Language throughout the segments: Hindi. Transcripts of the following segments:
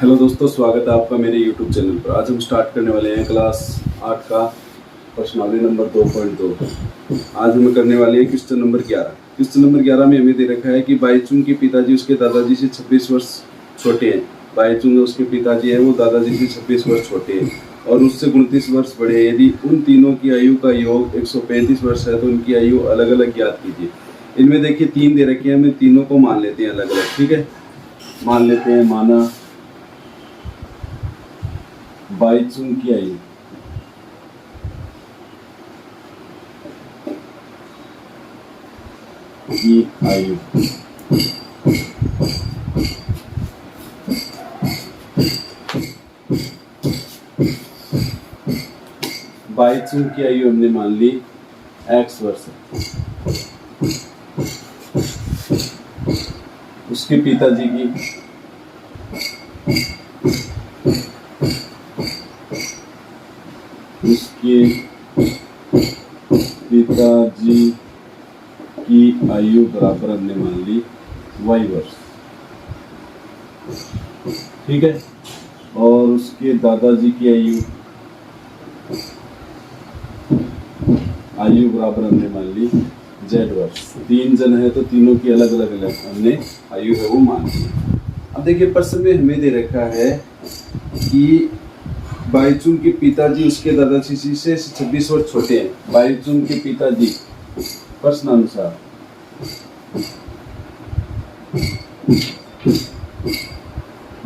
हेलो दोस्तों, स्वागत है आपका मेरे YouTube चैनल पर। आज हम स्टार्ट करने वाले हैं क्लास 8 का प्रश्नावली नंबर 2.2। आज हम करने वाले हैं क्वेश्चन नंबर 11। क्वेश्चन नंबर 11 में हमें दे रखा है कि बाईचुंग के पिताजी उसके दादाजी से 26 वर्ष छोटे हैं। बाईचुंग उसके पिताजी है, वो दादाजी से 26 वर्ष छोटे हैं और उससे 29 वर्ष बड़े हैं। यदि उन तीनों की आयु का योग 135 वर्ष है तो उनकी आयु अलग अलग ज्ञात कीजिए। इनमें देखिए 3 दे रखी है, हमें तीनों को मान लेते हैं अलग अलग। ठीक है, मान लेते हैं। माना बाईचुंग की आयु बाईचुंग की आयु हमने मान ली x वर्ष है। उसके पिताजी की आयु बराबर हमने मान ली y वर्ष। ठीक है, और उसके दादाजी की आयु बराबर हमने मान ली z वर्ष। 3 जन है तो तीनों की अलग अलग हमने आयु है वो मान ली। अब देखिए प्रश्न में हमें दे रखा है कि बाईचुंग के पिताजी उसके दादाजी से 26 वर्ष छोटे हैं। बाईचुंग के पिताजी प्रश्नानुसार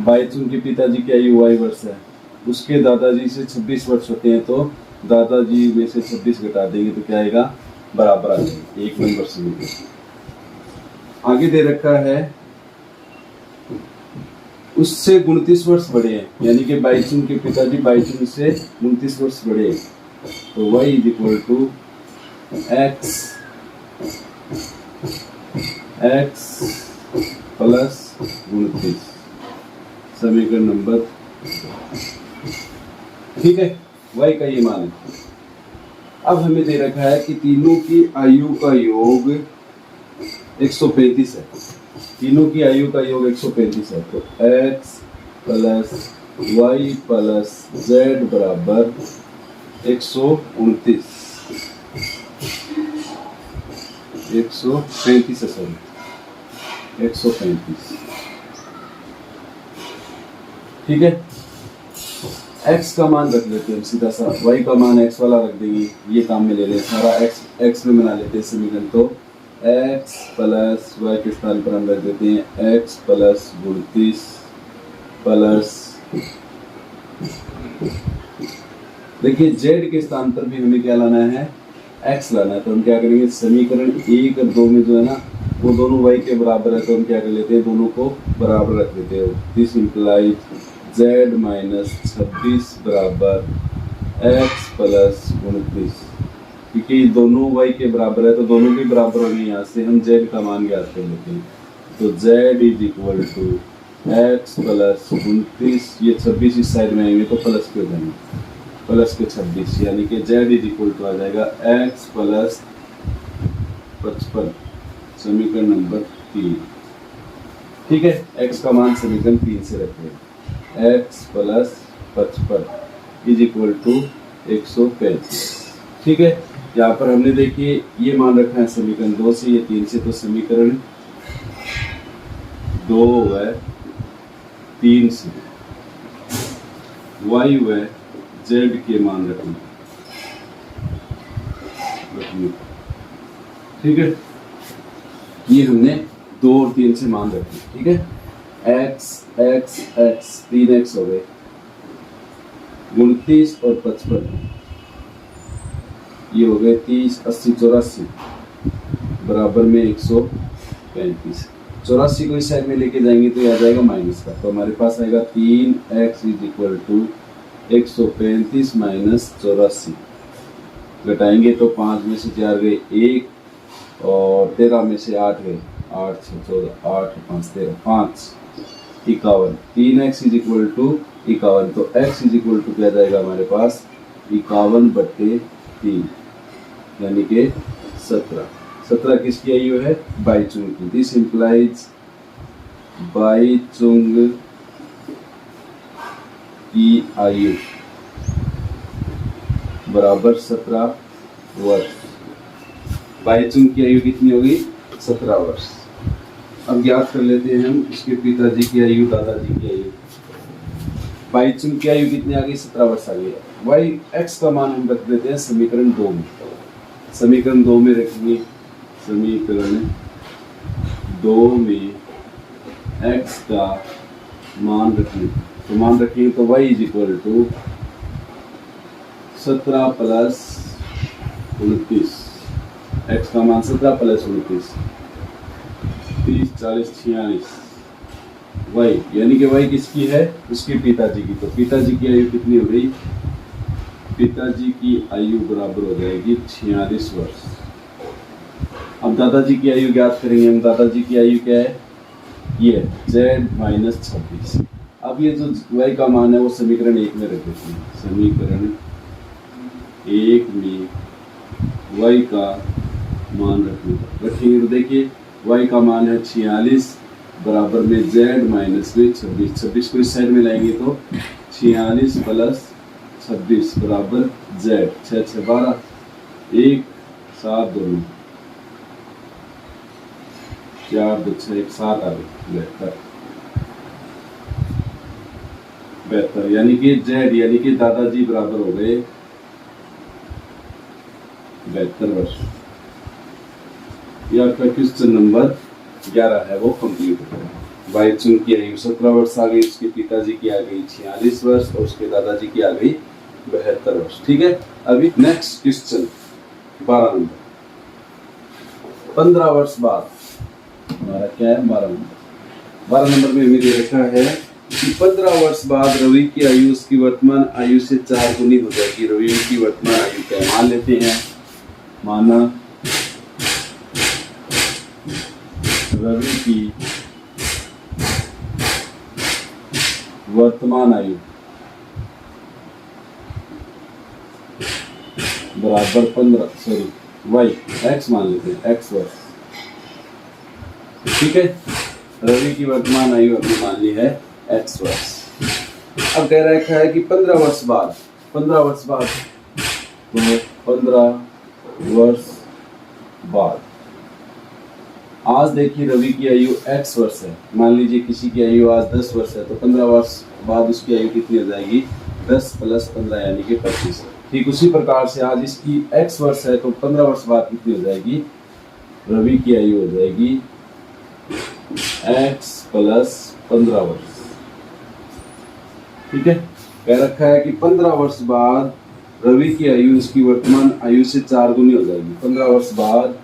बाईचुंग के पिताजी की आयु y वर्ष है, उसके दादाजी से 26 वर्ष होते हैं, तो दादाजी में से 26 घटा देंगे तो क्या आएगा, बराबर आ जाएगा। 1 नंबर से मिलेगा। आगे दे रखा है उससे 29 वर्ष बड़े हैं, यानी कि बाईचुंग के पिताजी बाईचुंग से 29 वर्ष बड़े हैं, तो y is equal to x plus 29, समीकरण नंबर। ठीक है, y का ये मान है। अब हमें दे रखा है कि तीनों की आयु का योग 135 है। तीनों की आयु का योग 135 है, तो x plus y plus z बराबर 129 135 है, सॉरी 135। ठीक है, x का मान रख लेते हैं सीधा सा, y का मान x वाला रख देंगे। ये काम में ले लें, सारा x में बना लेते हैं समीकरण। तो x प्लस y के स्थान पर हम रख देते हैं x प्लस 29 प्लस, देखिए z के स्थान पर भी हमें क्या लाना है, x लाना है। तो हम क्या करेंगे, समीकरण 1 और 2 में जो है ना वो दोनों y के बराबर है, तो हम क्या कर लेते हैं, दोनों को बराबर रख देते हैं। दिस इंप्लाइज z माइनस 26 बराबर x प्लस 29, क्योंकि दोनों y के बराबर है तो दोनों के बराबर होंगे। यहाँ से हम z का मान ज्ञात कर लेते हैं, तो z is equal to x plus 29, ये 26 इस साइड में आएंगे तो प्लस के हो जाएंगे, प्लस के 26, यानी कि z इज इक्वल टू आ जाएगा x प्लस 55, समीकरण नंबर 3। ठीक है, x का मान समीकरण 3 से रखते हैं। x plus 55 is equal to 135। ठीक है, यहाँ पर हमने देखिए ये मान रखा है समीकरण 2 से, ये 3 से, तो समीकरण 2 व 3 से y व z के मान रखना। ठीक है, ये हमने 2 और 3 से मान रखे। ठीक है, x 3x हो गए, 29 और 55, ये हो गए 30 80 84 बराबर में 135। 84 को इस साइड में लेके जाएंगे तो ये आ जाएगा माइनस का, तो हमारे पास आएगा 3x is equal to 135 minus 84। घटाएंगे तो 5 में से 4 गए 1 और 13 में से 8 गए 8 6 14 8 5 13 5 51। 3x इज इक्वल टू 51, तो x इज इक्वल टू क्या जाएगा हमारे पास 51/3, यानी कि 17। 17 किसकी आयु है, बाईचुंग की। दिस इंप्लाइज बाईचुंग की आयु बराबर 17 वर्ष। बाईचुंग की आयु कितनी होगी? 17 वर्ष। अब ज्ञात कर लेते हैं हम इसके पिताजी की आयु, दादाजी की आयु। बाईचुंग की आयु कितनी आ गई? 17 वर्ष आ गई। वाई एक्स का मान हम रख देते हैं समीकरण 2 में। समीकरण 2 में रखेंगे, समीकरण 2 में एक्स का मान रखेंगे, तो मान रखेंगे तो y is equal to 17 plus 29। X का मान 17 प्लस 29, 30, 40, 46। y यानी कि y किसकी है? उसके पिताजी की। तो पिताजी की आयु कितनी हो गई? पिताजी की आयु बराबर हो जाएगी 46 वर्ष। अब दादाजी की आयु ज्ञात करेंगे हम। दादाजी की आयु क्या है? ये z माइनस 26। अब ये जो y का मान है वो समीकरण 1 में रख देते हैं। समीकरण 1 में y का मान रखेंगे तो देखिए y का मान है 46 बराबर में z माइनस में 26। 26 को इस साइड में लाएंगे तो 46 प्लस 26 बराबर z। 6 6 12, 1 7 2 4 2 6 1 7 आ गई 72। यानी कि z यानी कि दादाजी बराबर हो गए 72 वर्ष। यह आपका क्वेश्चन नंबर 11 है वो कंप्लीट हो गया। बाईचुंग की आयु 17 वर्ष आ गई, उसके पिताजी की आ गई 46 वर्ष और उसके दादाजी की आ गई 72 वर्ष। ठीक है। अभी नेक्स्ट क्वेश्चन 12 नंबर। 15 वर्ष बाद हमारा क्या है? 12 नंबर में हमें दे रखा है कि 15 वर्ष बाद रवि की आयु उसकी वर्तमान आयु से 4 गुनी हो जाएगी। रवि की वर्तमान आयु क्या है? मान लेते हैं, माना रवि की वर्तमान आयु बराबर 15, सॉरी वाई एक्स मान लेते हैं, एक्स वर्ष। ठीक है। रवि की वर्तमान आयु अभी मान ली है एक्स वर्ष। अब कह रखा है कि 15 वर्ष बाद, 15 वर्ष बाद तो 15 वर्ष बाद आज देखिए रवि की आयु x वर्ष है। मान लीजिए किसी की आयु आज 10 वर्ष है तो 15 वर्ष बाद उसकी आयु कितनी हो जाएगी? 10 प्लस 15 यानी कि 25। ठीक उसी प्रकार से आज इसकी x वर्ष है तो 15 वर्ष बाद कितनी हो जाएगी? रवि की आयु हो जाएगी x प्लस 15 वर्ष। ठीक है। कह रखा है कि 15 वर्ष बाद रवि की आयु उसकी वर्तमान आयु से 4 गुनी हो जाएगी। 15 वर्ष बाद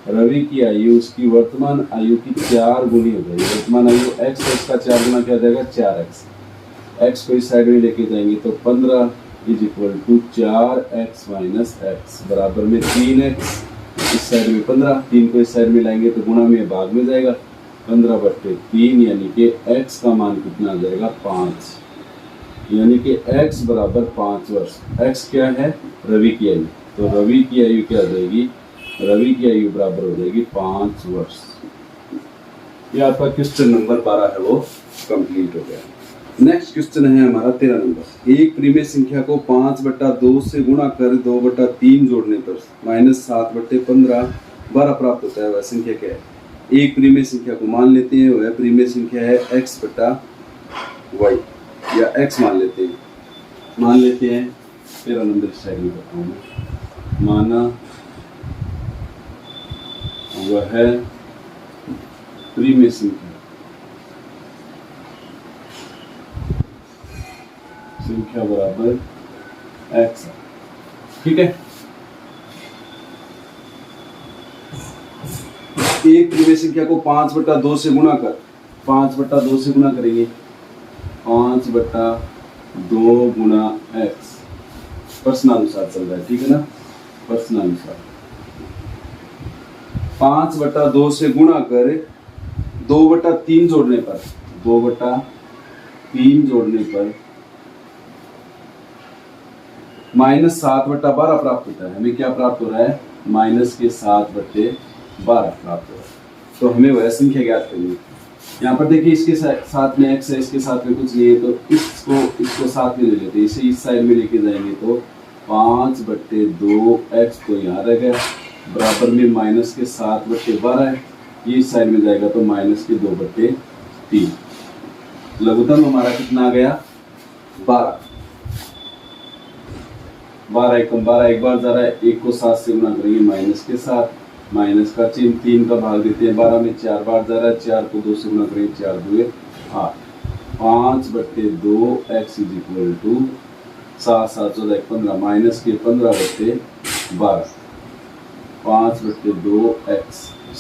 रवि की आयु उसकी वर्तमान आयु की 4 गुनी हो जाएगी। वर्तमान आयु x है, इसका 4 गुना क्या जाएगा? 4x। x को इस साइड में लेके जाएंगे तो 15 is equal to 4x minus x बराबर में 3x। इस साइड में 15, 3 को इस साइड में लाएंगे तो गुणा में भाग में जाएगा 15/3 यानी कि x का मान कितना आ जाएगा? 5। यानी कि x बराबर 5 वर्ष। x क्या है? रवि की आयु। तो रवि की आयु क्या हो जाएगी? रवि की आयु बराबर हो जाएगी 5 वर्ष। ये आपका क्वेश्चन नंबर 12 है वो कंप्लीट हो गया। नेक्स्ट क्वेश्चन है हमारा 13 नंबर। एक प्रीमिय संख्या को 5/2 से गुणा कर 2/3 जोड़ने पर -7/15 12 प्राप्त होता है। वह संख्या क्या है? एक प्रीमिय संख्या को मान लेते हैं, वह प्रीमिय संख्या है x/y या x मान लेते हैं। 13 नंबर साइड में करता हूँ मैं। माना वह है प्रीमिय संख्या बराबर x। ठीक है। एक प्रीमिय संख्या को 5/2 से गुणा कर, 5/2 से गुणा करेंगे, 5/2 गुणा x प्रश्नानुसार चल रहा है। ठीक है ना? प्रश्नानुसार 5/2 से गुणा कर 2/3 जोड़ने पर, 2/3 जोड़ने पर -7/12 प्राप्त होता है। हमें क्या प्राप्त हो रहा है? -7/12 प्राप्त हो रहा है। तो हमें वह संख्या ज्ञात करनी है। यहाँ पर देखिए इसके साथ में x है, इसके साथ में कुछ नहीं है, तो इसको साथ में ले लेते हैं, इसे इस साइड में लेके जाएंगे तो 5/2 x तो यहाँ रह गया, बराबर में माइनस के 7/12 है, ये इस साइड में जाएगा तो माइनस के 2/3। लघुत्तम हमारा कितना आ गया 12। 12 एकम 12 एक बार जा रहा है, 1 को 7 से गुना करेंगे माइनस के 7, माइनस का चिन्ह 3 का भाग देते हैं, 12 में 4 बार जा रहा है, 4 को 2 से गुना करेंगे 4 2 8, 5/2 x is equal to 7 7 14 15 minus के 15/12, 5/2 x।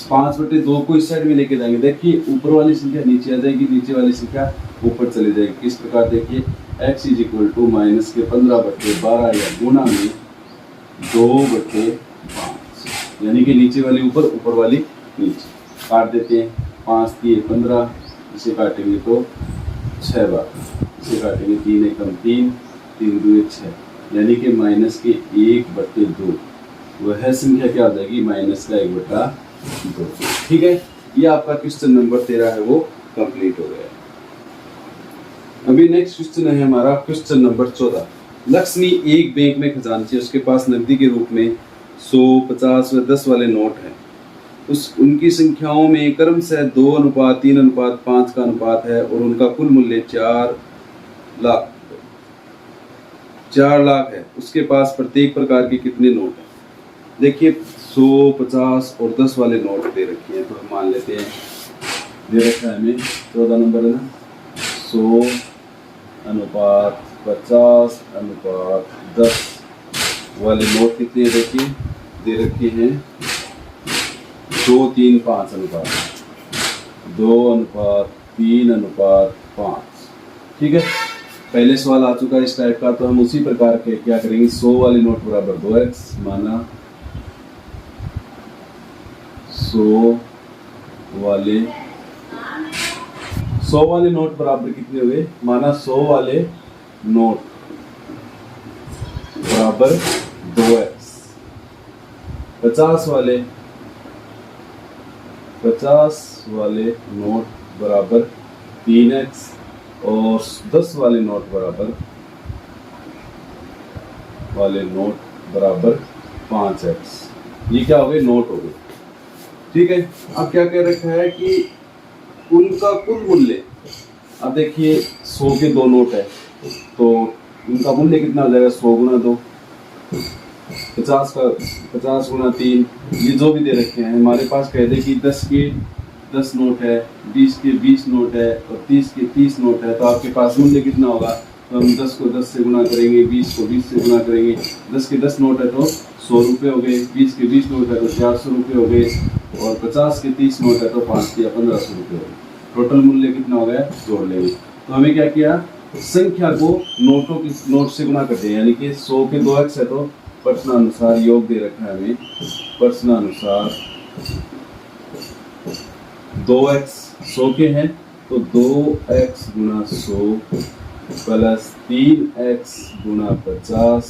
5/2 को इस साइड में लेके जाएंगे, देखिए ऊपर वाली संख्या नीचे आ जाएगी, नीचे वाली संख्या ऊपर चली जाएगी। किस प्रकार देखिए x is equal to minus के 15/12 या गुना में 2/5, यानी कि नीचे वाली ऊपर ऊपर वाली नीचे। काट देते हैं, 5 3 15, इसे काटेंगे तो 6 बार, इसे काटेंगे 3 एकम 3 3 2 6, यानी कि माइनस के 1/2 वह संख्या क्या हो जाएगी माइनस का 1/2। ठीक है, ये आपका क्वेश्चन नंबर 13 है वो कंप्लीट हो गया। अभी नेक्स्ट क्वेश्चन है हमारा क्वेश्चन नंबर 14। लक्ष्मी एक बैंक में खजांची है, उसके पास नकदी के रूप में 100 50 व 10 वाले नोट हैं। उनकी संख्याओं में क्रमशः 2:3:5 का अनुपात है और उनका कुल मूल्य 4 लाख है। उसके पास प्रत्येक प्रकार के कितने नोट हैं? देखिए 100 50 और 10 वाले नोट दे रखे हैं, तो हम मान लेते हैं दे रखा है हमें 14 नंबर है ना, 100:50:10 वाले नोट कितने देखिए दे रखे हैं 2:3:5 अनुपात, 2:3:5। ठीक है, पहले सवाल आ चुका है इस टाइप का, तो हम उसी प्रकार के क्या करेंगे, 100 वाले नोट बराबर 2x, माना 100 वाले नोट बराबर कितने हुए, माना 100 वाले नोट बराबर 2x, 50 वाले नोट बराबर 3x और 10 वाले नोट बराबर 5x। ये क्या हो गए नोट हो गए। ठीक है, अब क्या कह रखा है कि उनका कुल मूल्य, अब देखिए 100 के 2 नोट है तो उनका मूल्य कितना हो जाएगा 100 गुना 2, 50 का 50 गुना 3, ये जो भी दे रखे हैं हमारे पास। कह दे कि 10 के 10 नोट है, 20 के 20 नोट है और 30 के 30 नोट है, तो आपके पास मूल्य कितना होगा, तो हम 10 को 10 से गुना करेंगे, 20 को 20 से गुना करेंगे, 10 के 10 नोट है तो 100 रुपये हो गए, 20 के 20 नोट है तो 400 रुपये हो गए और 50 के 30 नोट है तो 5 या 1500 रुपये हो गए। टोटल मूल्य कितना हो गया जोड़ लेंगे। तो हमें क्या किया, संख्या को नोट से गुना कर दिया, यानी कि 100 के 2x है तो प्रश्नानुसार योग दे रखा है हमें, प्रश्नानुसार 2x 100 के हैं तो 2x गुना 100 प्लस 3x गुना 50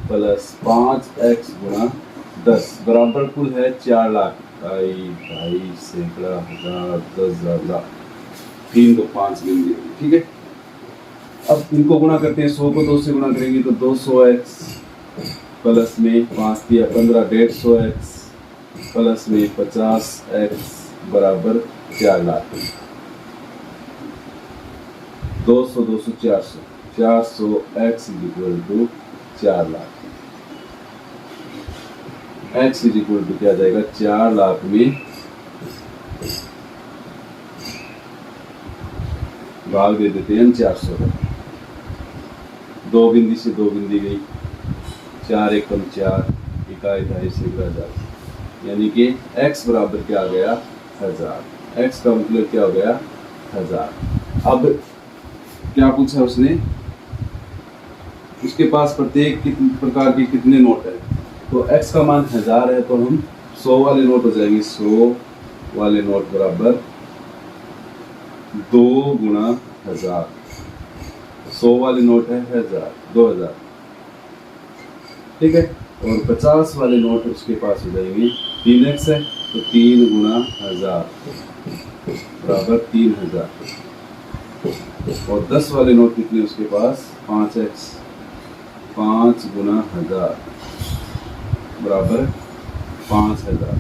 प्लस 5x गुना 10 बराबर कुल है 4 लाख, 2.5 सैकड़ा हजार 10,000 लाख, 3 तो 5 गिन दिए। ठीक है, अब इनको गुणा करते हैं, 100 को 2 से गुणा करेंगे तो 200x प्लस में 5 दिया 15 150x प्लस में 50x बराबर 4 lakh, 200 200 400, 400x is equal to 4 lakh. x is equal to क्या जाएगा 4 लाख में भाग दे देते हैं 400 का, 2 बिंदी से 2 बिंदी गई, 4 एकम 4, 2.5 से 1000, यानी कि x बराबर क्या आ गया 1000। x का मतलब क्या हो गया 1000। अब क्या पूछा उसने, उसके पास प्रत्येक प्रकार के कितने नोट है, तो x का मान 1000 है तो हम 100 वाले नोट हो जाएंगे, 100 वाले नोट बराबर 2 गुना 1000, 100 वाले नोट है 1000 2000। ठीक है, और 50 वाले नोट उसके पास हो जाएंगे, 3x है तो 3 गुना 1000 बराबर 3000। और 10 वाले नोट कितने उसके पास 5x, 5 गुना 1000 बराबर 5000।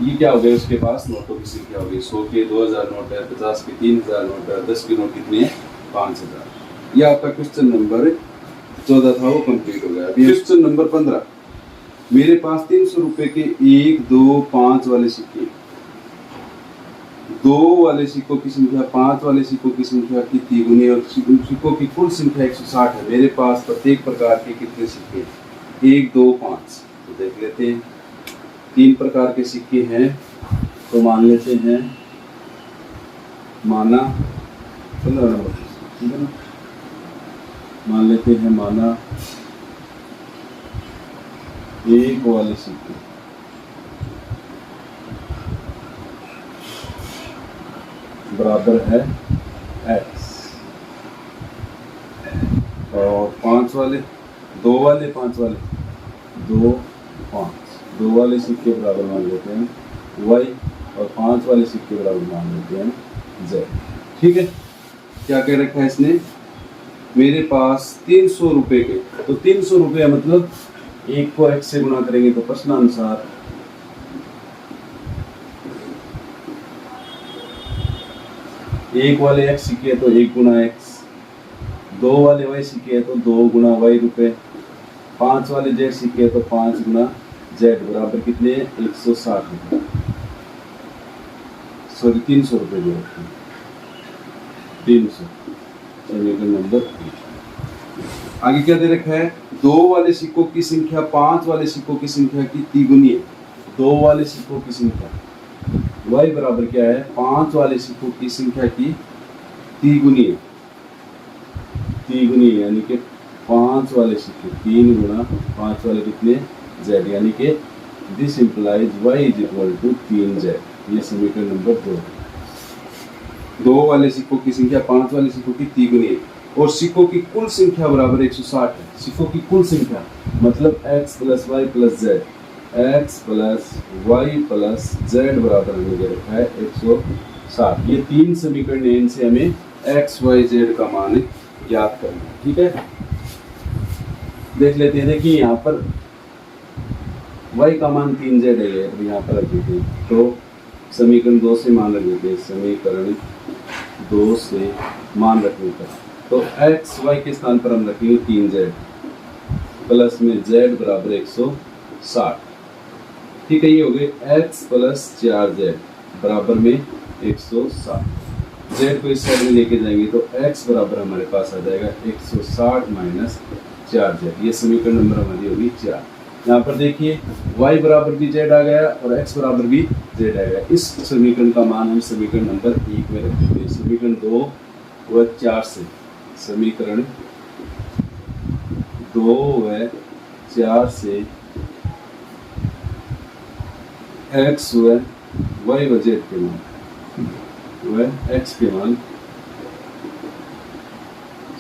ये क्या हो गया उसके पास नोटों की संख्या हो गई। 100 के 2000 नोट है, 50 के 3000 नोट है, 10 के नोट कितने हैं 5000। ये आपका क्वेश्चन नंबर 14 था, वो कंप्लीट हो गया। अभी क्वेश्चन नंबर 15। मेरे पास 300 रुपए के 1, 2, 5 वाले सिक्के, 2 वाले सिक्कों की संख्या 5 वाले सिक्कों की संख्या की तिगुनी और सिक्कों की कुल संख्या 160 है। मेरे पास प्रत्येक प्रकार के कितने सिक्के 1, 2, 5। तो देख लेते हैं। 3 प्रकार के सिक्के हैं, तो मान लेते हैं माना 15 नंबर, ठीक है ना। मान लेते हैं माना 1 वाले सिक्के बराबर है x, और 5 वाले 2 वाले 5 वाले 2, 5 2 वाले सिक्के बराबर मान लेते हैं y, और 5 वाले सिक्के बराबर मान लेते हैं z। ठीक है। क्या कह रखा है इसने, मेरे पास 300 रुपए के, तो 300 रुपये मतलब 1 को x से गुणा करेंगे तो प्रश्नानुसार 1 वाले x सिक्के तो 1 गुना x, 2 वाले y सिक्के तो 2 गुना y रुपए, 5 वाले z सिक्के तो 5 गुना z बराबर कितने 160 रुपये, सॉरी 300 रुपये जो रखते हैं 300। समीकरण नंबर 1। आगे क्या दे रखा है, 2 वाले सिक्कों की संख्या 5 वाले सिक्कों की संख्या की तिगुनी है। 2 वाले सिक्कों की संख्या y बराबर क्या है 5 वाले सिक्कों की संख्या की तिगुनी है, तिगुनी यानी कि 5 वाले सिक्के 3 गुना 5 वाले कितने z, यानी कि this implies y is equal to 3z। ये समीकरण नंबर 2। 2 वाले सिक्कों की संख्या 5 वाले सिक्कों की तिगुनी है, और सिक्कों की कुल संख्या बराबर 160 है। सिक्कों की कुल संख्या मतलब x plus y plus z, x plus y plus z बराबर हमें दे रखा है 160। ये 3 समीकरण हैं, इनसे हमें x, y, z का मान ज्ञात करना है। ठीक है, देख लेते हैं। देखिए यहाँ पर y का मान 3z है, तो यहाँ पर रख देते हैं, तो समीकरण 2 से मान रख देते हैं। समीकरण 2 से मान रखने पर तो x, y के स्थान पर हम रखेंगे 3z प्लस में z बराबर 160। ठीक है, ये हो गए x प्लस 4z बराबर में 160। z को इस साइड में लेके जाएंगे तो x बराबर हमारे पास आ जाएगा 160 माइनस 4z। ये समीकरण नंबर हमारी होगी 4। यहाँ पर देखिए y बराबर भी z आ गया और x बराबर भी z आ गया। इस समीकरण का मान हम समीकरण नंबर 1 में रख देते हैं। समीकरण 2 व 4 से, समीकरण 2 व 4 से x व y व z के मान व x के मान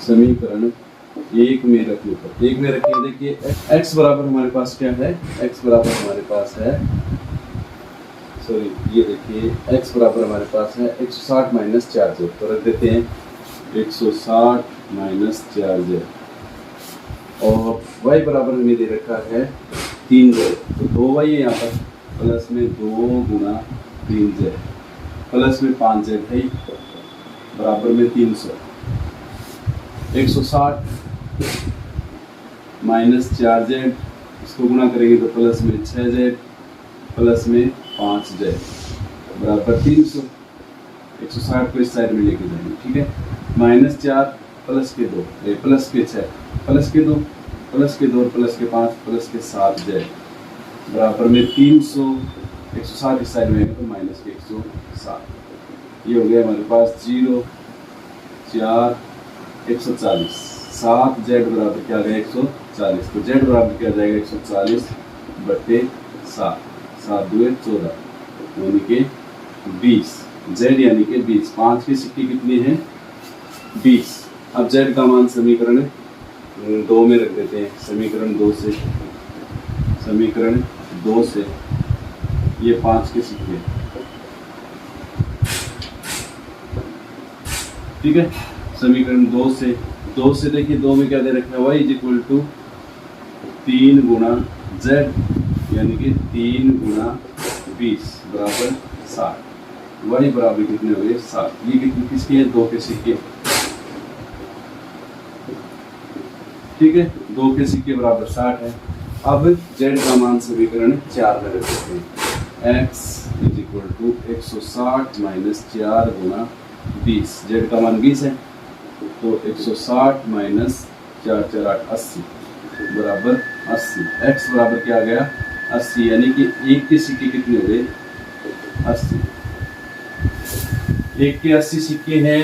समीकरण 1 में रखने पर 1 में रखिए। देखिए x बराबर हमारे पास क्या है, x बराबर हमारे पास है, सॉरी ये देखिए x बराबर हमारे पास है 160 माइनस 4z, तो रख देते हैं 160 माइनस 4z, और y बराबर हमें दे रखा है 3z, तो 2y है यहाँ पर, प्लस में 2 गुना 3z प्लस में 5z है बराबर में 300। 160 माइनस 4z, इसको गुना करेंगे तो प्लस में 6z प्लस में 5z बराबर 300। 160 को इस साइड में लेके जाएंगे। ठीक है, माइनस 4 प्लस के 2 प्लस के 6 प्लस के 2 प्लस के 2 प्लस के 5 प्लस के 7z बराबर में 300। 160 इस साइड में तो माइनस के 160। ये हो गया हमारे पास 0 4 140। 7z बराबर क्या आ गया 140, तो z बराबर क्या आ जाएगा 140 बटे 7, 7 2 14 यानी कि 20। z यानी कि 20। 5 के सिक्के कितने हैं 20। अब z का मान समीकरण 2 में रख देते हैं। समीकरण 2 से, समीकरण 2 से ये 5 के सिक्के ठीक है। समीकरण 2 से देखिए 2 में क्या दे रखा है, y इक्वल टू 3 गुणा z, यानी कि 3 गुणा 20 बराबर 60। y बराबर कितने हो गए 60। ये कितने किसके हैं, 2 के सिक्के, ठीक है। 2 के सिक्के बराबर 60 है। अब z का मान समीकरण 4 में रख देते हैं, x is equal to 160 minus 4 गुणा 20। z का मान 20 है, तो 160 माइनस 4 4 8 80 बराबर 80। x बराबर क्या आ गया 80, यानी कि 1 के सिक्के कितने हो गए 80। 1 के 80 सिक्के हैं,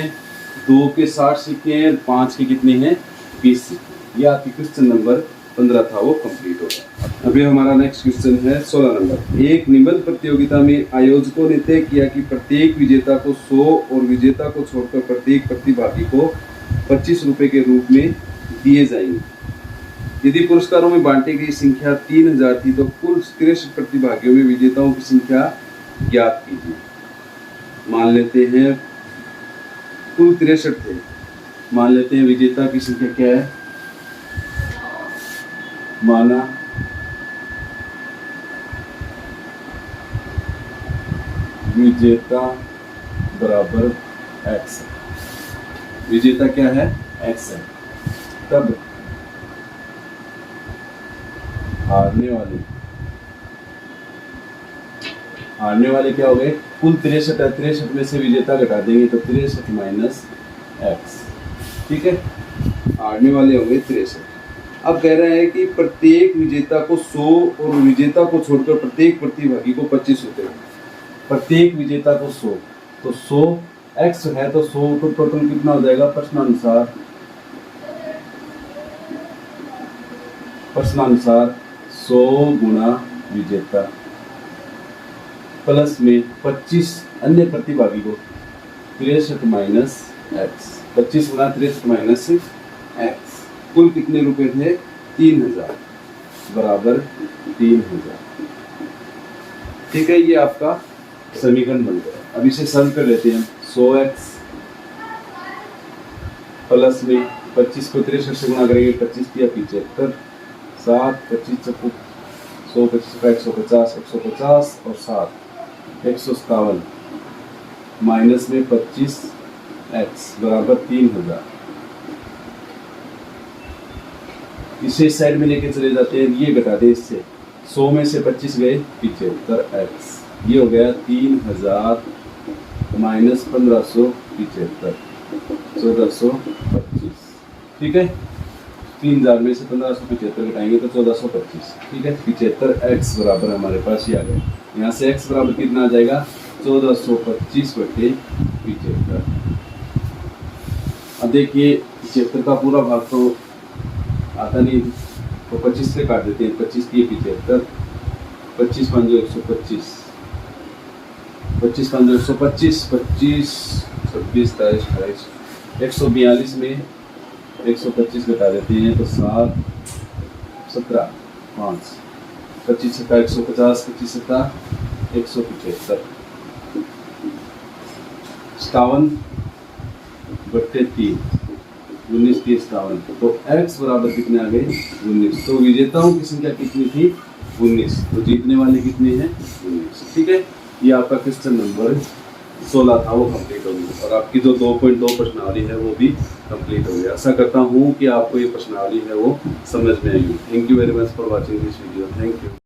2 के 60 सिक्के हैं, 5 के कितने हैं 20 सिक्के। ये आपकी क्वेश्चन नंबर 15 था, वो कंप्लीट हो गया। अभी हमारा नेक्स्ट क्वेश्चन है 16 नंबर। एक निबंध प्रतियोगिता में आयोजकों ने तय किया कि प्रत्येक विजेता को 100 और विजेता को छोड़कर प्रत्येक प्रतिभागी को 25 रुपए के रूप में दिए जाएंगे। यदि पुरस्कारों में बांटी गई संख्या 3000 थी तो कुल 63 प्रतिभागियों में विजेताओं की संख्या ज्ञात कीजिए। मान लेते हैं कुल 63 थे, मान लेते हैं विजेता की संख्या क्या है, माना विजेता बराबर x है, विजेता क्या है x है। तब हारने वाले क्या हो गए, कुल 63 है, 63 में से विजेता घटा देंगे तो 63 माइनस x, ठीक है। हारने वाले हो गए 63। अब कह रहे हैं कि प्रत्येक विजेता को 100 और विजेता को छोड़कर प्रत्येक प्रतिभागी को 25 रुपए। प्रत्येक विजेता को 100, तो 100 x है तो 100 तो टोटल कितना हो जाएगा, प्रश्नानुसार 100 गुना विजेता प्लस में 25 अन्य प्रतिभागी को 63 माइनस x, 25 गुना 63 माइनस x, कुल कितने रुपए थे 3000 बराबर 3000, ठीक है। ये आपका समीकरण बन गया। अब इसे सॉल्व कर लेते हैं। 100x प्लस में 25 को 63 से गुणा करेंगे, 25 किया 75, 7 25 चक्कू 100 25 का 150, 150 और 7 157 माइनस में 25x बराबर 3000। इसे साइड में लेके चले जाते हैं, ये घटा दे इससे, 100 में से 25 गए 75x, ये हो गया 3000 माइनस 1575 1425, ठीक है। 3000 में से 1575 घटाएंगे तो 1425, ठीक है। 75x बराबर हमारे पास ये आ गया। यहाँ से x बराबर कितना आ जाएगा 1425 बटे 75। अब देखिए 75 का पूरा भाग तो आता नहीं, तो 25 से काट देते हैं, 25 दिए 75, 25 5 125, 25 5 125, 25 26 23 28 142 में 125 घटा देते हैं तो 7 17 5 25 7 150, 25 7 175, 57 बट्टे 3 19 30 57, तो x बराबर कितने आ गए 19। तो विजेताओं की संख्या कितनी थी 19, तो जीतने वाले कितने हैं 19, ठीक है। ये आपका क्वेश्चन नंबर 16 था, वो कंप्लीट हो गया। और आपकी जो 2.2 प्रश्नावली है वो भी कंप्लीट हो गया। आशा करता हूँ कि आपको ये प्रश्नावली है वो समझ में आई। Thank you very much for watching this video. Thank you.